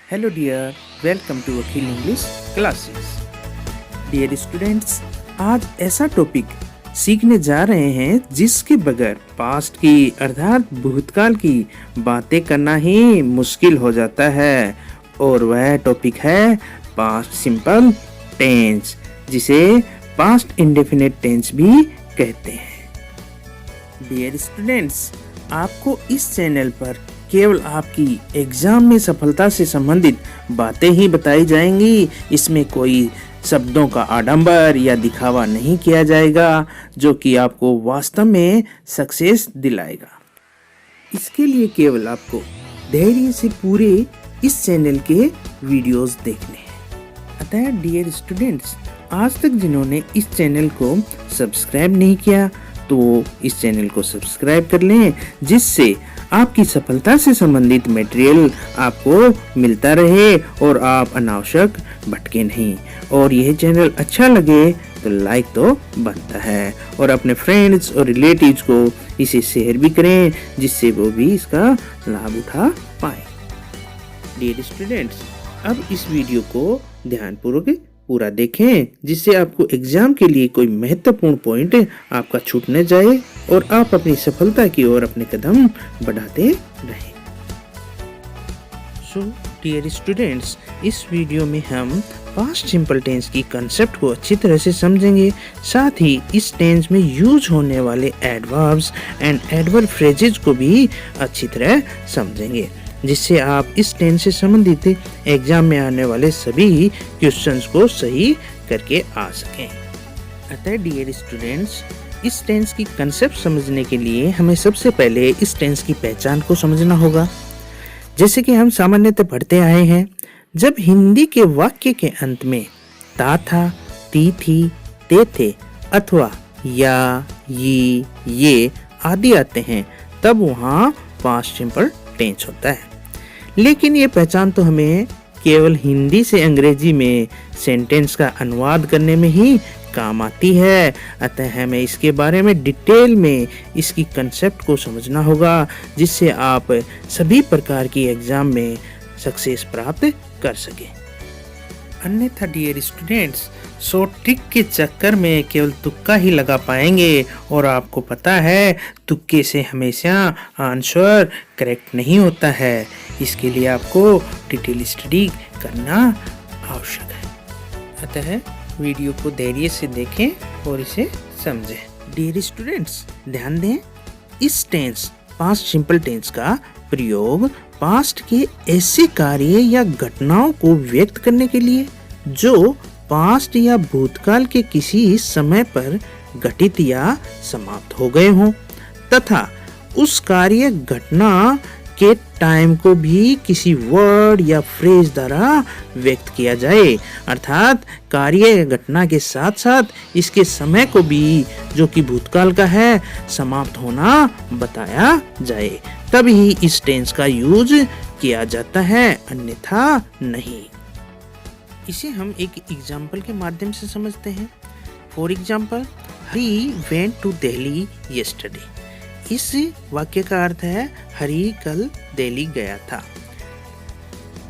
Hello dear, welcome to Akhil English Classes. Dear students, आज ऐसा topic सीखने जा रहे हैं जिसके बगैर पास्ट की अर्थात भूतकाल की बातें करना ही मुश्किल हो जाता है और वह टॉपिक है पास्ट सिंपल टेंस, जिसे पास्ट इंडेफिनिट टेंस भी कहते हैं। डियर स्टूडेंट्स, आपको इस चैनल पर केवल आपकी एग्जाम में सफलता से संबंधित बातें ही बताई जाएंगी। इसमें कोई शब्दों का आडंबर या दिखावा नहीं किया जाएगा जो कि आपको वास्तव में सक्सेस दिलाएगा। इसके लिए केवल आपको धैर्य से पूरे इस चैनल के वीडियोस देखने हैं। अतः डियर स्टूडेंट्स, आज तक जिन्होंने इस चैनल को सब्सक्राइब नहीं किया तो इस चैनल को सब्सक्राइब कर लें, जिससे आपकी सफलता से संबंधित मटेरियल आपको मिलता रहे और आप अनावश्यक भटके नहीं। और यह चैनल अच्छा लगे तो लाइक तो बनता है और अपने फ्रेंड्स और रिलेटिव्स को इसे शेयर भी करें, जिससे वो भी इसका लाभ उठा पाए। डियर स्टूडेंट्स, अब इस वीडियो को ध्यानपूर्वक पूरा देखें, जिससे आपको एग्जाम के लिए कोई महत्वपूर्ण पॉइंट आपका छूट न जाए और आप अपनी सफलता की ओर अपने कदम बढ़ाते रहें। सो डियर स्टूडेंट्स, इस वीडियो में हम पास्ट सिंपल टेंस की कंसेप्ट को अच्छी तरह से समझेंगे। साथ ही इस टेंस में यूज होने वाले एडवर्ब्स एंड एडवर्ब फ्रेजेस को भी अच्छी तरह समझेंगे, जिससे आप इस टेंस से संबंधित एग्जाम में आने वाले सभी क्वेश्चंस को सही करके आ सकें। अतः डियर स्टूडेंट्स, इस टेंस की कंसेप्ट समझने के लिए हमें सबसे पहले इस टेंस की पहचान को समझना होगा। जैसे कि हम सामान्यतः पढ़ते आए हैं, जब हिंदी के वाक्य के अंत में ता था, ती थी, ते थे अथवा या, ये आदि आते हैं, तब वहाँ पास्ट सिंपल टेंस होता है। लेकिन ये पहचान तो हमें केवल हिंदी से अंग्रेजी में सेंटेंस का अनुवाद करने में ही काम आती है। अतः हमें इसके बारे में डिटेल में इसकी कंसेप्ट को समझना होगा, जिससे आप सभी प्रकार की एग्जाम में सक्सेस प्राप्त कर सकें। अन्यथा डियर स्टूडेंट्स, शॉर्ट ट्रिक के चक्कर में केवल तुक्का ही लगा पाएंगे और आपको पता है तुक्के से हमेशा आंसर करेक्ट नहीं होता है। इसके लिए आपको डिटेल स्टडी करना आवश्यक है। अतः वीडियो को धैर्य से देखें और इसे समझें। डियर स्टूडेंट्स, ध्यान दें, इस टेंस पास्ट सिंपल टेंस का प्रयोग पास्ट के ऐसे कार्य या घटनाओं को व्यक्त करने के लिए जो पास्ट या भूतकाल के किसी समय पर घटित या समाप्त हो गए हों, तथा उस कार्य घटना के टाइम को भी किसी वर्ड या फ्रेज द्वारा व्यक्त किया जाए, अर्थात कार्य घटना के साथ साथ इसके समय को भी, जो कि भूतकाल का है, समाप्त होना बताया जाए, तभी इस टेंस का यूज किया जाता है, अन्यथा नहीं। इसे हम एक एग्जाम्पल के माध्यम से समझते हैं। For example, he went to Delhi yesterday. इस वाक्य का अर्थ है हरी कल दिल्ली गया था।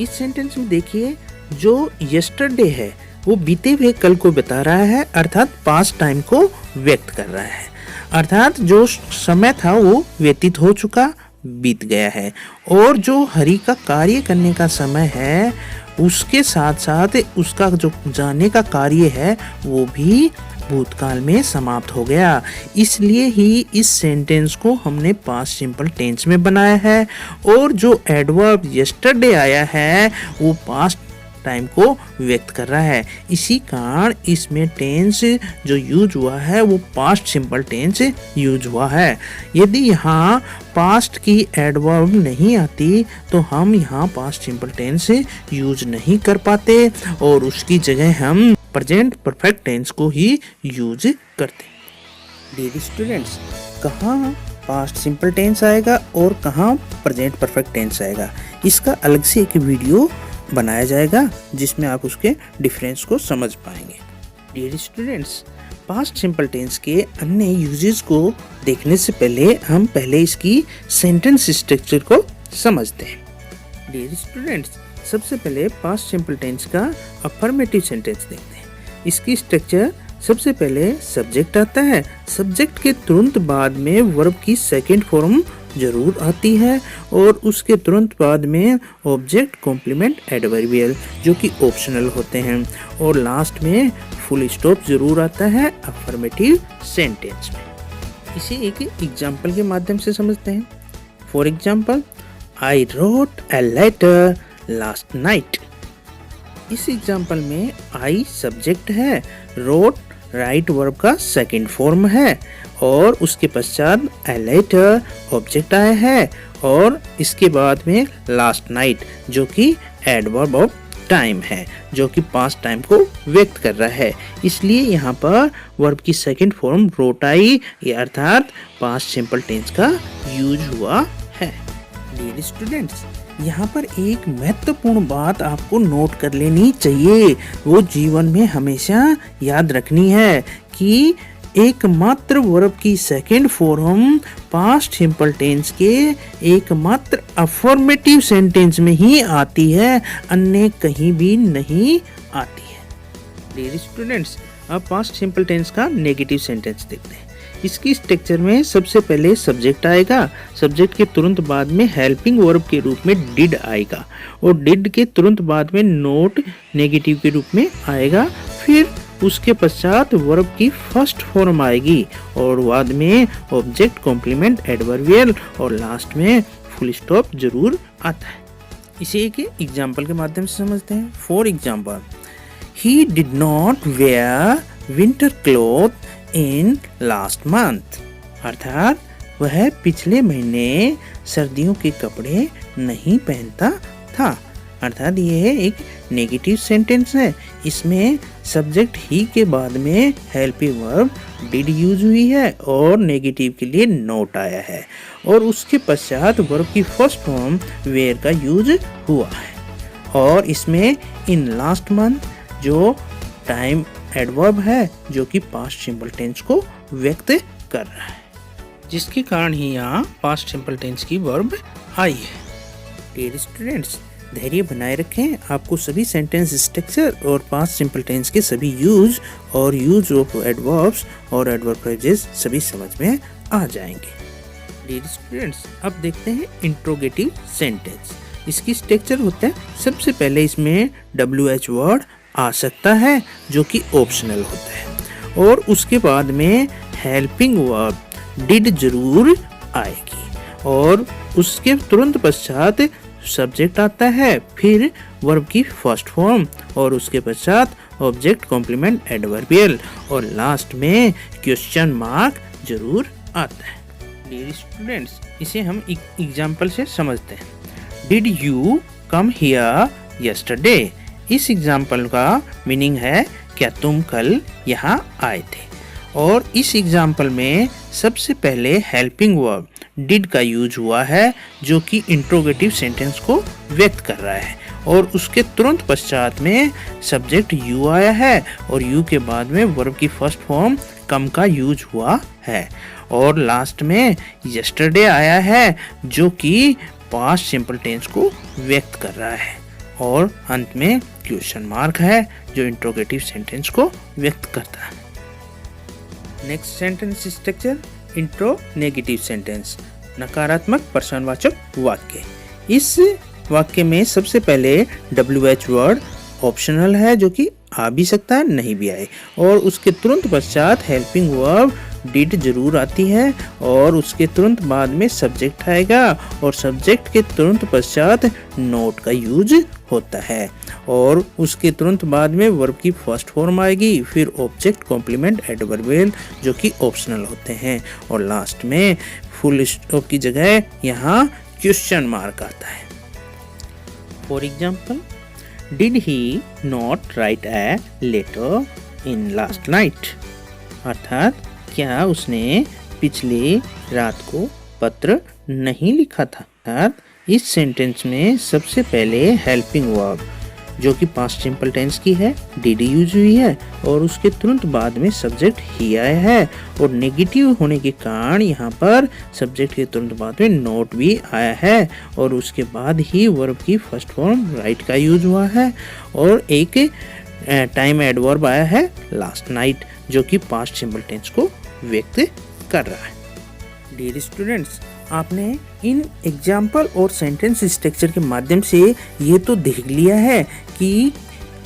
इस सेंटेंस में देखिए, जो यस्टरडे है वो बीते हुए कल को बता रहा है, अर्थात पास्ट टाइम को व्यक्त कर रहा है, अर्थात जो समय था वो व्यतीत हो चुका, बीत गया है। और जो हरि का कार्य करने का समय है, उसके साथ साथ उसका जो जाने का कार्य है वो भी भूतकाल में समाप्त हो गया। इसलिए ही इस सेंटेंस को हमने पास्ट सिंपल टेंस में बनाया है। और जो एडवर्ब यस्टरडे आया है वो पास्ट टाइम को व्यक्त कर रहा है। इसी कारण इसमें टेंस जो यूज हुआ है वो पास्ट सिंपल टेंस यूज हुआ है। यदि यहाँ पास्ट की एडवर्ब नहीं आती तो हम यहाँ पास्ट सिंपल टेंस यूज नहीं कर पाते और उसकी जगह हम प्रेजेंट परफेक्ट टेंस को ही यूज करते। डियर स्टूडेंट्स, कहाँ पास्ट सिंपल टेंस आएगा और कहाँ प्रेजेंट परफेक्ट टेंस आएगा, इसका अलग से एक वीडियो बनाया जाएगा, जिसमें आप उसके डिफरेंस को समझ पाएंगे। Dear students, past simple tense के अन्य यूजेस को देखने से पहले हम इसकी सेंटेंस स्ट्रक्चर को समझते हैं। डियर स्टूडेंट्स, सबसे पहले पास्ट सिंपल टेंस का अफर्मेटिव सेंटेंस देखते हैं। इसकी स्ट्रक्चर सबसे पहले सब्जेक्ट आता है। सब्जेक्ट के तुरंत बाद में वर्ब की सेकंड फॉर्म जरूर आती है और उसके तुरंत बाद में ऑब्जेक्ट कॉम्प्लीमेंट एडवर्बियल जो कि ऑप्शनल होते हैं और लास्ट में फुल स्टॉप जरूर आता है अफर्मेटिव सेंटेंस में। इसे एक एग्जाम्पल के माध्यम से समझते हैं। For example, I wrote a letter last night. इस एग्जाम्पल में आई सब्जेक्ट है, रोट राइट वर्ब का सेकंड फॉर्म है और उसके पश्चात ए लेटर ऑब्जेक्ट आया है और इसके बाद में लास्ट नाइट जो कि एडवर्ब ऑफ टाइम है जो कि पास्ट टाइम को व्यक्त कर रहा है। इसलिए यहाँ पर वर्ब की सेकंड फॉर्म रोट आई, ये अर्थात पास्ट सिंपल टेंस का यूज हुआ है। डियर स्टूडेंट्स, यहाँ पर एक महत्वपूर्ण बात आपको नोट कर लेनी चाहिए, वो जीवन में हमेशा याद रखनी है कि एकमात्र वर्ब की second form past simple tense के एकमात्र अफर्मेटिव सेंटेंस में ही आती है, अन्य कहीं भी नहीं आती है। डियर स्टूडेंट्स, अब पास्ट सिंपल टेंस का नेगेटिव सेंटेंस देखते हैं। इसकी स्ट्रक्चर में सबसे पहले सब्जेक्ट आएगा, सब्जेक्ट के तुरंत बाद में हेल्पिंग वर्ब के रूप में डिड आएगा और डिड के तुरंत बाद में नोट नेगेटिव के रूप में आएगा, फिर उसके पश्चात वर्ब की फर्स्ट फॉर्म आएगी और बाद में ऑब्जेक्ट कॉम्प्लीमेंट एडवर्बियल और लास्ट में फुल स्टॉप जरूर आता है। इसे एक एग्जाम्पल के माध्यम से समझते हैं। For example, he did not wear winter cloth in last month. अर्थात वह पिछले महीने सर्दियों के कपड़े नहीं पहनता था। अर्थात यह एक नेगेटिव सेंटेंस है। इसमें सब्जेक्ट ही के बाद में हेल्पिंग वर्ब डिड यूज हुई है और नेगेटिव के लिए नोट आया है और उसके पश्चात वर्ब की फर्स्ट फॉर्म वेयर का यूज हुआ है और इसमें इन लास्ट मंथ जो टाइम एडवर्ब है जो कि पास्ट सिंपल टेंस को व्यक्त कर रहा है, जिसके कारण ही यहाँ पास्ट सिंपल टेंस की वर्ब आई है। डियर स्टूडेंट्स, धैर्य बनाए रखें, आपको सभी सेंटेंस स्ट्रक्चर और पास्ट सिंपल टेंस के सभी यूज और यूज ऑफ एडवर्ब्स और एडवर्ब फ्रेजेस सभी समझ में आ जाएंगे। डियर स्टूडेंट्स, अब देखते हैं इंट्रोगेटिव सेंटेंस। इसकी स्ट्रक्चर होता है, सबसे पहले इसमें WH वर्ड आ सकता है जो कि ऑप्शनल होता है और उसके बाद में हेल्पिंग वर्ब डिड जरूर आएगी और उसके तुरंत पश्चात सब्जेक्ट आता है, फिर वर्ब की फर्स्ट फॉर्म और उसके पश्चात ऑब्जेक्ट कॉम्प्लीमेंट एडवर्बियल और लास्ट में क्वेश्चन मार्क जरूर आता है। डियर स्टूडेंट्स, इसे हम एग्जाम्पल से समझते हैं। Did you come here yesterday. इस एग्जाम्पल का मीनिंग है क्या तुम कल यहाँ आए थे और इस एग्जाम्पल में सबसे पहले हेल्पिंग वर्ब डिड का यूज हुआ है जो कि इंट्रोगेटिव सेंटेंस को व्यक्त कर रहा है और उसके तुरंत पश्चात में सब्जेक्ट यू आया है और यू के बाद में वर्ब की फर्स्ट फॉर्म कम का यूज हुआ है और लास्ट में यस्टरडे आया है जो कि पास्ट सिंपल टेंस को व्यक्त कर रहा है और अंत में क्वेश्चन मार्क है जो इंट्रोगेटिव सेंटेंस को व्यक्त करता है। Next sentence structure, intro negative sentence, नकारात्मक प्रश्नवाचक वाक्य। इस वाक्य में सबसे पहले WH वर्ड ऑप्शनल है जो कि आ भी सकता है नहीं भी आए और उसके तुरंत पश्चात हेल्पिंग वर्ब डिड जरूर आती है और उसके तुरंत बाद में सब्जेक्ट आएगा और सब्जेक्ट के तुरंत पश्चात नोट का यूज होता है और उसके तुरंत बाद में वर्ब की फर्स्ट फॉर्म आएगी, फिर ऑब्जेक्ट कॉम्प्लीमेंट एडवर्बियल जो कि ऑप्शनल होते हैं और लास्ट में फुल स्टॉप की जगह यहाँ क्वेश्चन मार्क आता है। For example, did he not write a letter in last night. अर्थात क्या उसने पिछली रात को पत्र नहीं लिखा था। अर्थात इस सेंटेंस में सबसे पहले हेल्पिंग वर्ब जो कि पास्ट सिंपल टेंस की है, डिड यूज हुई है और उसके तुरंत बाद में सब्जेक्ट ही आया है। और नेगेटिव होने के कारण यहाँ पर सब्जेक्ट के तुरंत बाद में नॉट भी आया है और उसके बाद ही वर्ब की फर्स्ट फॉर्म राइट का यूज हुआ है और एक टाइम एडवर्ब आया है लास्ट नाइट, जो कि पास्ट सिंपल टेंस को व्यक्त कर रहा है। डियर स्टूडेंट्स, आपने इन एग्जाम्पल और सेंटेंस स्ट्रक्चर के माध्यम से ये तो देख लिया है कि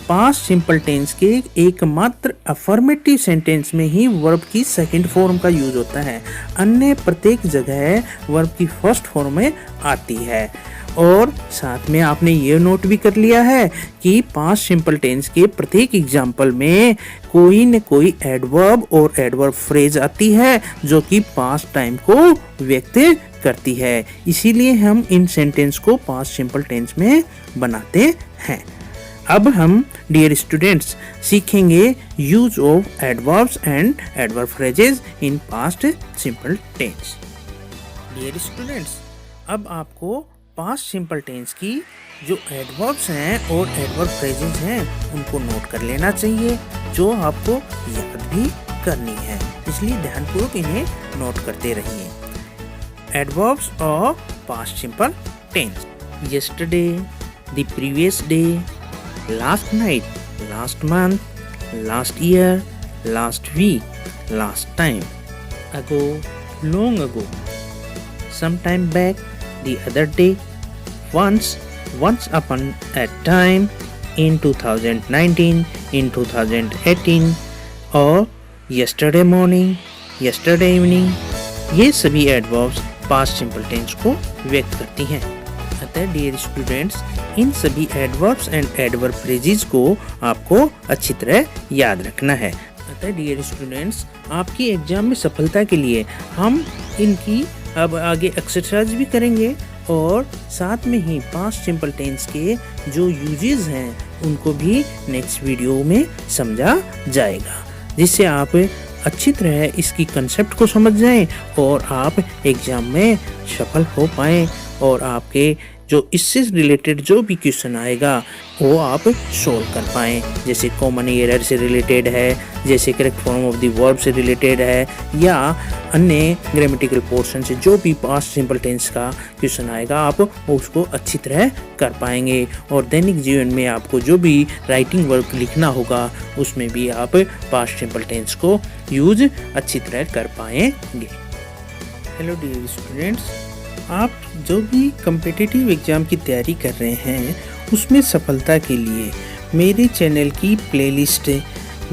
पास्ट सिंपल टेंस के एकमात्र अफर्मेटिव सेंटेंस में ही वर्ब की सेकंड फॉर्म का यूज होता है, अन्य प्रत्येक जगह वर्ब की फर्स्ट फॉर्म में आती है। और साथ में आपने ये नोट भी कर लिया है कि पास्ट सिंपल टेंस के प्रत्येक एग्जाम्पल में कोई न कोई एडवर्ब और एडवर्ब फ्रेज आती है जो कि पास्ट टाइम को व्यक्त करती है, इसीलिए हम इन सेंटेंस को पास्ट सिंपल टेंस में बनाते हैं। अब हम डियर स्टूडेंट्स सीखेंगे use of adverbs and adverb phrases in past simple tense. Dear students, अब आपको पास्ट सिंपल टेंस की जो एडवर्ब्स हैं और एडवर्ब फ्रेजेस हैं उनको नोट कर लेना चाहिए, जो आपको याद भी करनी है, इसलिए ध्यानपूर्वक इन्हें नोट करते रहिए। Adverbs of past simple tense: yesterday, the previous day, last night, last month, last year, last week, last time, ago, long ago, sometime back, the other day, once upon a time, in 2019, in 2018 और yesterday morning, yesterday evening, ये सभी adverbs past simple tense को व्यक्त करती हैं। अतः dear students, इन सभी adverbs and adverb phrases को आपको अच्छी तरह याद रखना है। अतः डियर स्टूडेंट्स, आपकी एग्जाम में सफलता के लिए हम इनकी अब आगे एक्सरसाइज भी करेंगे और साथ में ही पास्ट सिंपल टेंस के जो यूजेस हैं उनको भी नेक्स्ट वीडियो में समझा जाएगा, जिससे आप अच्छी तरह इसकी कंसेप्ट को समझ जाएं और आप एग्जाम में सफल हो पाएं और आपके जो इससे रिलेटेड जो भी क्वेश्चन आएगा वो आप सोल्व कर पाएँ, जैसे कॉमन एरर से रिलेटेड है, जैसे correct form of the verb से रिलेटेड है, या अन्य ग्रामेटिकल पोर्शन से जो भी पास्ट सिंपल टेंस का क्वेश्चन आएगा आप उसको अच्छी तरह कर पाएंगे। और दैनिक जीवन में आपको जो भी राइटिंग वर्क लिखना होगा उसमें भी आप पास्ट सिंपल टेंस को यूज अच्छी तरह कर पाएंगे। हेलो डियर स्टूडेंट्स, आप जो भी कम्पिटिटिव एग्ज़ाम की तैयारी कर रहे हैं उसमें सफलता के लिए मेरे चैनल की प्लेलिस्ट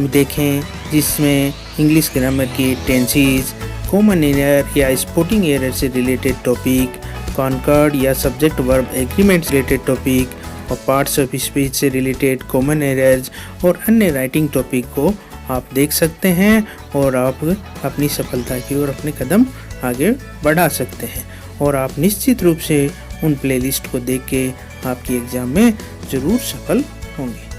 देखें, जिसमें इंग्लिश ग्रामर की टेंसेस, कॉमन एरर या स्पोर्टिंग एरर से रिलेटेड टॉपिक, कॉन्कॉर्ड या सब्जेक्ट वर्ब एग्रीमेंट से रिलेटेड टॉपिक और पार्ट्स ऑफ स्पीच से रिलेटेड कॉमन एरर्स और अन्य राइटिंग टॉपिक को आप देख सकते हैं और आप अपनी सफलता की ओर अपने कदम आगे बढ़ा सकते हैं। और आप निश्चित रूप से उन प्लेलिस्ट को देख के आपकी एग्ज़ाम में ज़रूर सफल होंगे।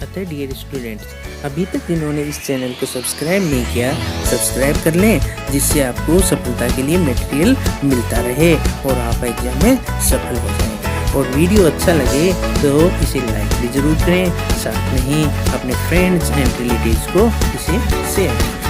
अतः डियर स्टूडेंट्स, अभी तक जिन्होंने इस चैनल को सब्सक्राइब नहीं किया, सब्सक्राइब कर लें, जिससे आपको सफलता के लिए मटेरियल मिलता रहे और आप एग्ज़ाम में सफल हो जाएं। और वीडियो अच्छा लगे तो इसे लाइक भी ज़रूर करें, साथ में ही अपने फ्रेंड्स एंड रिलेटिव्स को इसे शेयर करें।